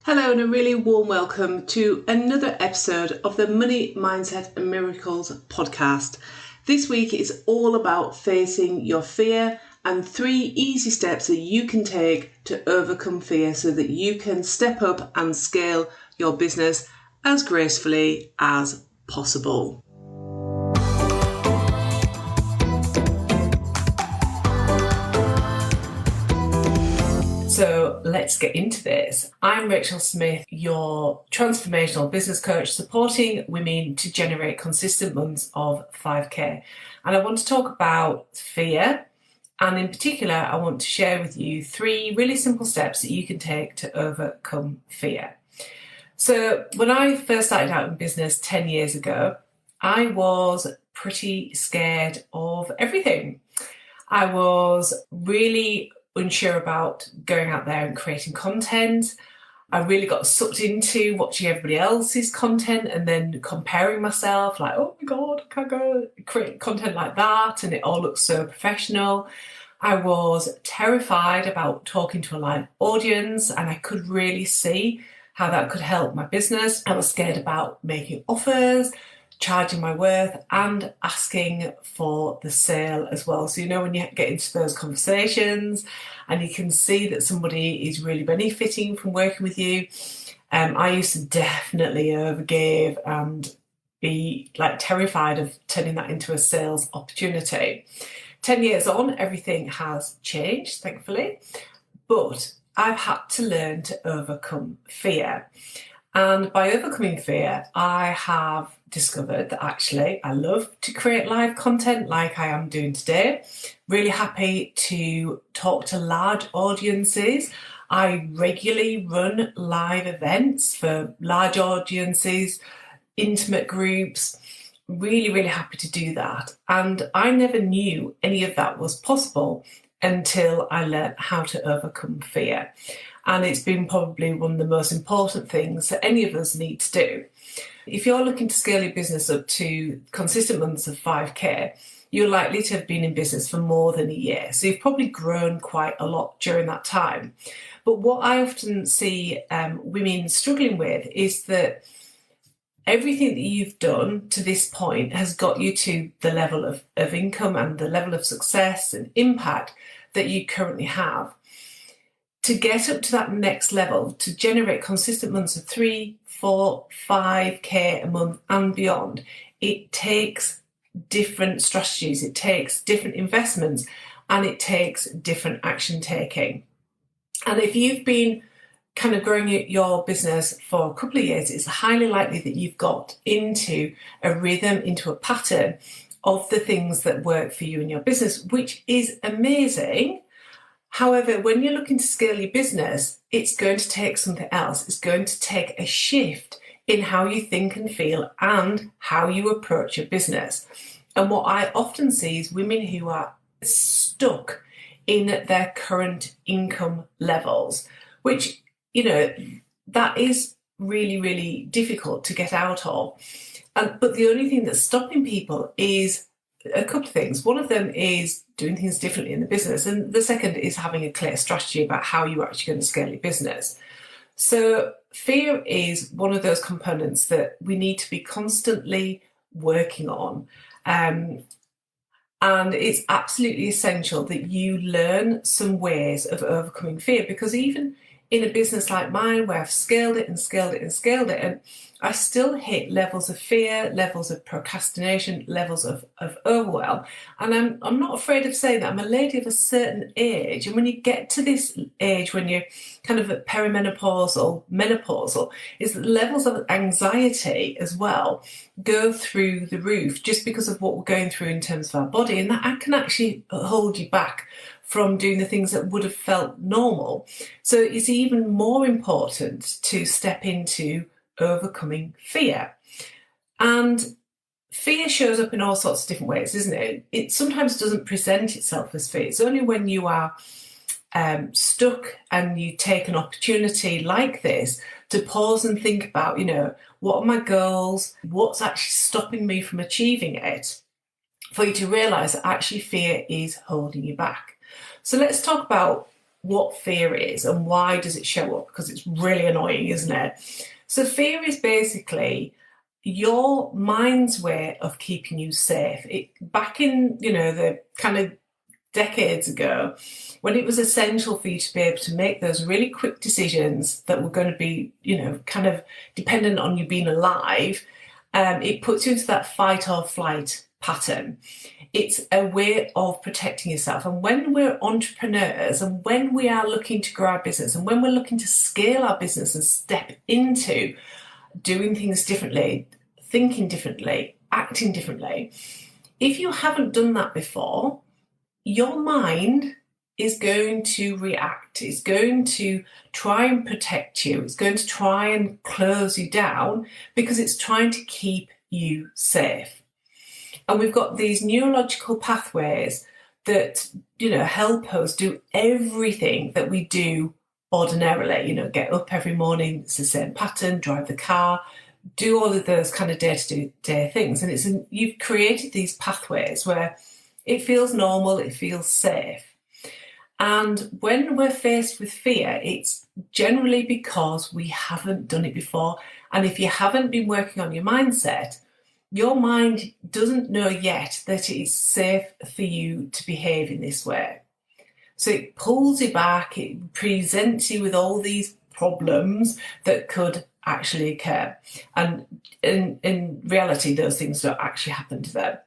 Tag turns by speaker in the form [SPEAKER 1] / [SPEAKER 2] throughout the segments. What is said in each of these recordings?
[SPEAKER 1] Hello and a really warm welcome to another episode of the Money Mindset and Miracles podcast. This week is all about facing your fear and 3 easy steps that you can take to overcome fear so that you can step up and scale your business as gracefully as possible. So let's get into this. I'm Rachel Smith, your transformational business coach, supporting women to generate consistent months of 5K. And I want to talk about fear. And in particular, I want to share with you 3 really simple steps that you can take to overcome fear. So when I first started out in business 10 years ago, I was pretty scared of everything. I was really unsure about going out there and creating content. I really got sucked into watching everybody else's content and then comparing myself like, oh my God, I can't go create content like that. And it all looks so professional. I was terrified about talking to a live audience and I could really see how that could help my business. I was scared about making offers, charging my worth and asking for the sale as well. So, when you get into those conversations and you can see that somebody is really benefiting from working with you, I used to definitely overgive and be terrified of turning that into a sales opportunity. 10 years on, everything has changed, thankfully, but I've had to learn to overcome fear. And by overcoming fear, I have discovered that actually I love to create live content like I am doing today. Really happy to talk to large audiences. I regularly run live events for large audiences, intimate groups. Really, really happy to do that. And I never knew any of that was possible until I learned how to overcome fear. And it's been probably one of the most important things that any of us need to do. If you're looking to scale your business up to consistent months of 5K, you're likely to have been in business for more than a year. So you've probably grown quite a lot during that time. But what I often see women struggling with is that everything that you've done to this point has got you to the level of income and the level of success and impact that you currently have. To get up to that next level, to generate consistent months of 3, 4, 5K a month and beyond, it takes different strategies, it takes different investments, and it takes different action taking. And if you've been kind of growing your business for a couple of years, it's highly likely that you've got into a rhythm, into a pattern of the things that work for you in your business, which is amazing. However, when you're looking to scale your business, it's going to take something else. It's going to take a shift in how you think and feel and how you approach your business. And what I often see is women who are stuck in their current income levels, which, that is really, really difficult to get out of. But the only thing that's stopping people is a couple of things. One of them is doing things differently in the business. And the second is having a clear strategy about how you're actually going to scale your business. So fear is one of those components that we need to be constantly working on. And it's absolutely essential that you learn some ways of overcoming fear, because even in a business like mine, where I've scaled it and scaled it and scaled it, and I still hit levels of fear, levels of procrastination, levels of overwhelm. And I'm not afraid of saying that I'm a lady of a certain age. And when you get to this age, when you're kind of at perimenopausal, menopausal, is that levels of anxiety as well go through the roof just because of what we're going through in terms of our body. And that can actually hold you back from doing the things that would have felt normal. So it's even more important to step into overcoming fear. And fear shows up in all sorts of different ways, isn't it? It sometimes doesn't present itself as fear. It's only when you are stuck and you take an opportunity like this to pause and think about, what are my goals? What's actually stopping me from achieving it? For you to realise that actually fear is holding you back. So let's talk about what fear is and why does it show up, because it's really annoying, isn't it? So fear is basically your mind's way of keeping you safe. Back in, the kind of decades ago, when it was essential for you to be able to make those really quick decisions that were going to be, kind of dependent on you being alive, it puts you into that fight or flight pattern. It's a way of protecting yourself. And when we're entrepreneurs and when we are looking to grow our business and when we're looking to scale our business and step into doing things differently, thinking differently, acting differently, if you haven't done that before, your mind is going to react. It's going to try and protect you. It's going to try and close you down because it's trying to keep you safe. And we've got these neurological pathways that, help us do everything that we do ordinarily. Get up every morning, it's the same pattern, drive the car, do all of those kind of day-to-day things. And you've created these pathways where it feels normal, it feels safe. And when we're faced with fear, it's generally because we haven't done it before. And if you haven't been working on your mindset, your mind doesn't know yet that it is safe for you to behave in this way. So it pulls you back, it presents you with all these problems that could actually occur. And in reality, those things don't actually happen to them.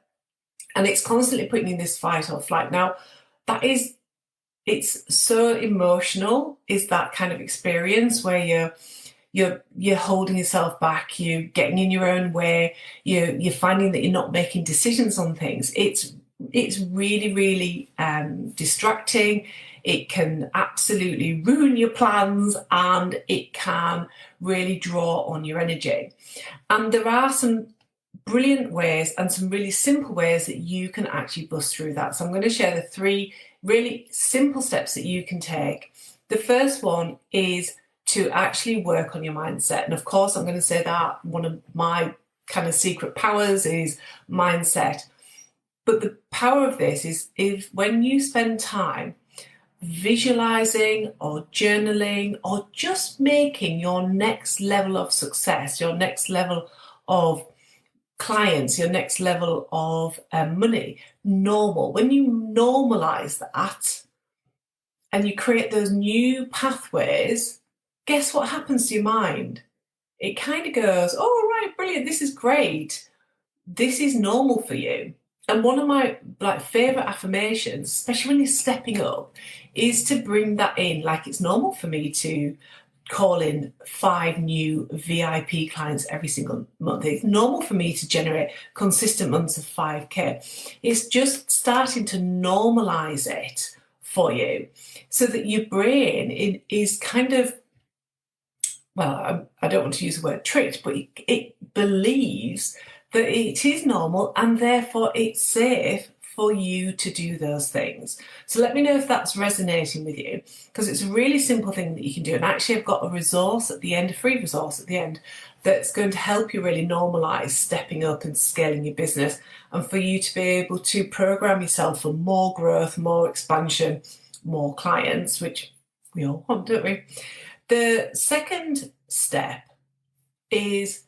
[SPEAKER 1] And it's constantly putting you in this fight or flight. Now, it's so emotional, is that kind of experience where you're holding yourself back, you're getting in your own way, you're finding that you're not making decisions on things. It's really, really distracting. It can absolutely ruin your plans and it can really draw on your energy. And there are some brilliant ways and some really simple ways that you can actually bust through that. So I'm going to share the 3 really simple steps that you can take. The first one is to actually work on your mindset. And of course, I'm going to say that one of my kind of secret powers is mindset. But the power of this is if when you spend time visualizing or journaling or just making your next level of success, your next level of clients, your next level of money normal, when you normalize that and you create those new pathways, guess what happens to your mind? It kind of goes, oh, right, brilliant, this is great. This is normal for you. And one of my favorite affirmations, especially when you're stepping up, is to bring that in. Like, it's normal for me to call in 5 new VIP clients every single month. It's normal for me to generate consistent months of 5K. It's just starting to normalize it for you so that your brain is kind of, well, I don't want to use the word tricked, but it believes that it is normal and therefore it's safe for you to do those things. So let me know if that's resonating with you, because it's a really simple thing that you can do. And actually, I've got a resource at the end, a free resource at the end, that's going to help you really normalize stepping up and scaling your business and for you to be able to program yourself for more growth, more expansion, more clients, which we all want, don't we? The second step is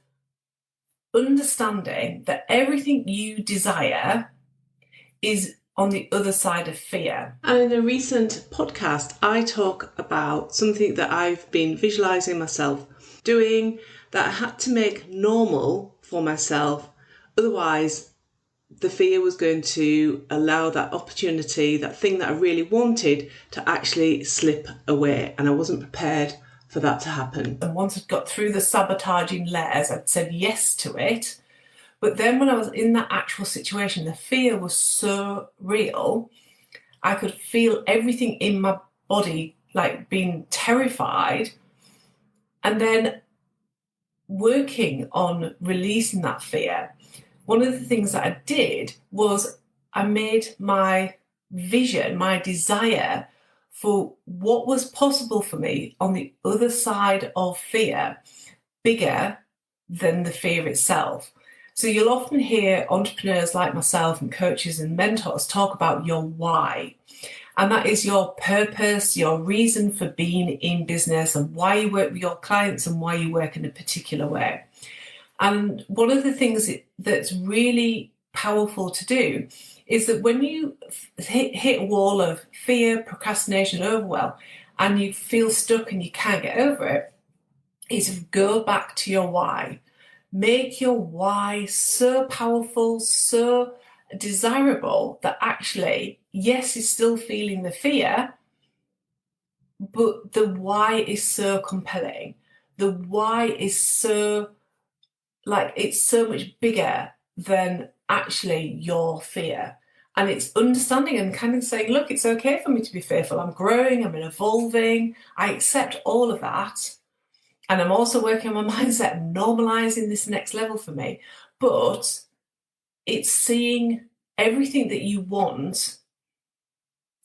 [SPEAKER 1] understanding that everything you desire is on the other side of fear. And in a recent podcast, I talk about something that I've been visualizing myself doing that I had to make normal for myself. Otherwise, the fear was going to allow that opportunity, that thing that I really wanted, to actually slip away. And I wasn't prepared for that to happen. And once I'd got through the sabotaging layers, I'd said yes to it. But then when I was in that actual situation, the fear was so real, I could feel everything in my body like being terrified. And then working on releasing that fear, one of the things that I did was I made my vision, my desire for what was possible for me on the other side of fear bigger than the fear itself. So you'll often hear entrepreneurs like myself and coaches and mentors talk about your why. And that is your purpose, your reason for being in business, and why you work with your clients and why you work in a particular way. And one of the things that's really powerful to do is that when you hit a wall of fear, procrastination, overwhelm, and you feel stuck and you can't get over it, is go back to your why. Make your why so powerful, so desirable that actually, yes, you're still feeling the fear, but the why is so compelling. The why is so, it's so much bigger than actually your fear. And it's understanding and kind of saying, look, it's okay for me to be fearful. I'm growing, I'm evolving. I accept all of that. And I'm also working on my mindset and normalizing this next level for me. But it's seeing everything that you want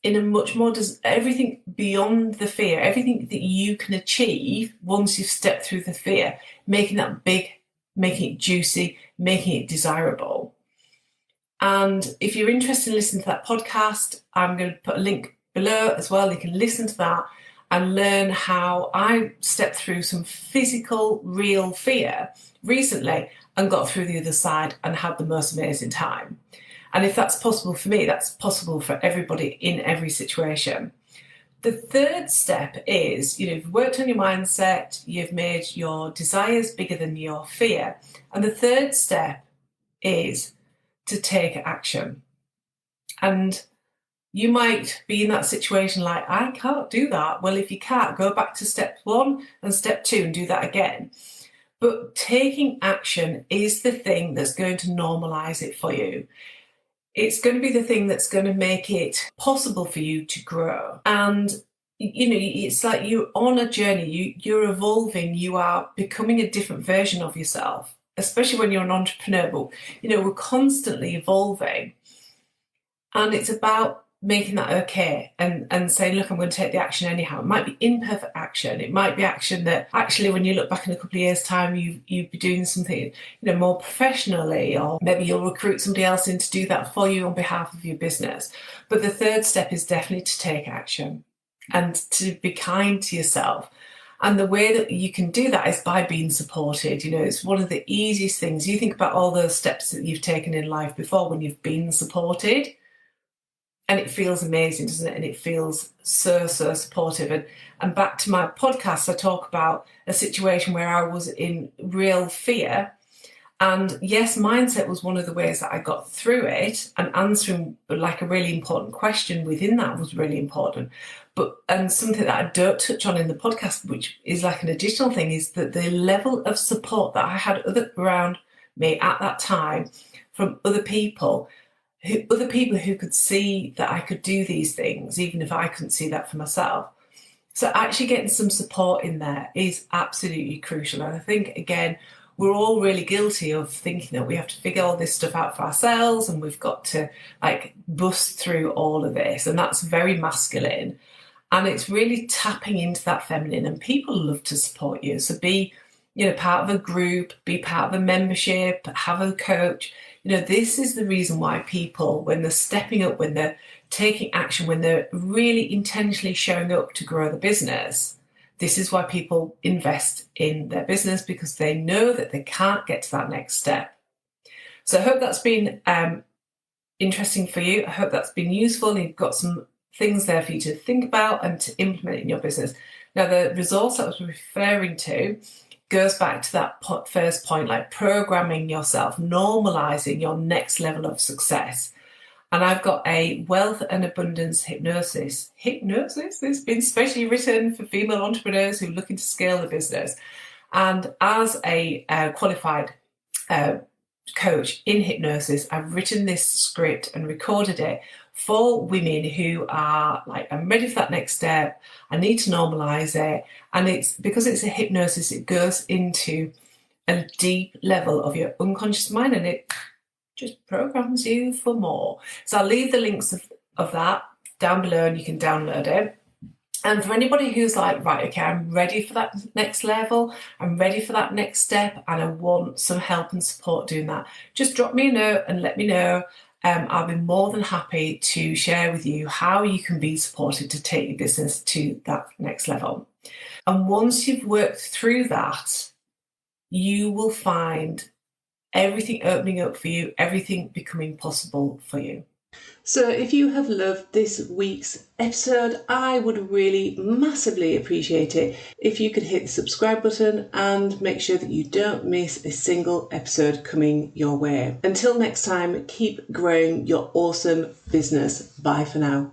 [SPEAKER 1] in a much more, everything beyond the fear, everything that you can achieve once you've stepped through the fear, making that big, making it juicy, making it desirable. And if you're interested in listening to that podcast, I'm going to put a link below as well. You can listen to that and learn how I stepped through some physical, real fear recently and got through the other side and had the most amazing time. And if that's possible for me, that's possible for everybody in every situation. The third step is, you've worked on your mindset, you've made your desires bigger than your fear. And the third step is to take action. And you might be in that situation like, I can't do that. Well, if you can't, go back to step 1 and step 2 and do that again. But taking action is the thing that's going to normalize it for you. It's going to be the thing that's going to make it possible for you to grow. And, it's like you're on a journey, you're evolving, you are becoming a different version of yourself, especially when you're an entrepreneur. But, we're constantly evolving. And it's about making that okay and saying, look, I'm going to take the action anyhow. It might be imperfect action. It might be action that actually, when you look back in a couple of years' time, you'd be doing something, more professionally, or maybe you'll recruit somebody else in to do that for you on behalf of your business. But the third step is definitely to take action and to be kind to yourself. And the way that you can do that is by being supported. It's one of the easiest things. You think about all those steps that you've taken in life before when you've been supported. And it feels amazing, doesn't it? And it feels so, so supportive. And back to my podcast, I talk about a situation where I was in real fear. And yes, mindset was one of the ways that I got through it, and answering a really important question within that was really important. And something that I don't touch on in the podcast, which is like an additional thing, is that the level of support that I had around me at that time from other people who could see that I could do these things, even if I couldn't see that for myself. So actually getting some support in there is absolutely crucial. And I think, again, we're all really guilty of thinking that we have to figure all this stuff out for ourselves and we've got to bust through all of this. And that's very masculine. And it's really tapping into that feminine, and people love to support you. So be, part of a group, be part of a membership, have a coach. This is the reason why people, when they're stepping up, when they're taking action, when they're really intentionally showing up to grow the business, this is why people invest in their business, because they know that they can't get to that next step. So I hope that's been interesting for you. I hope that's been useful, and you've got some things there for you to think about and to implement in your business. Now, the resource I was referring to goes back to that first point, programming yourself, normalizing your next level of success. And I've got a wealth and abundance hypnosis. It's been specially written for female entrepreneurs who are looking to scale the business. And as a qualified coach in hypnosis, I've written this script and recorded it for women who are I'm ready for that next step. I need to normalize it. And it's because it's a hypnosis, it goes into a deep level of your unconscious mind, and it just programs you for more. So I'll leave the links of that down below, and you can download it. And for anybody who's right, okay, I'm ready for that next level, I'm ready for that next step, and I want some help and support doing that, just drop me a note and let me know. I'll be more than happy to share with you how you can be supported to take your business to that next level. And once you've worked through that, you will find everything opening up for you, everything becoming possible for you.
[SPEAKER 2] So if you have loved this week's episode, I would really massively appreciate it if you could hit the subscribe button and make sure that you don't miss a single episode coming your way. Until next time, keep growing your awesome business. Bye for now.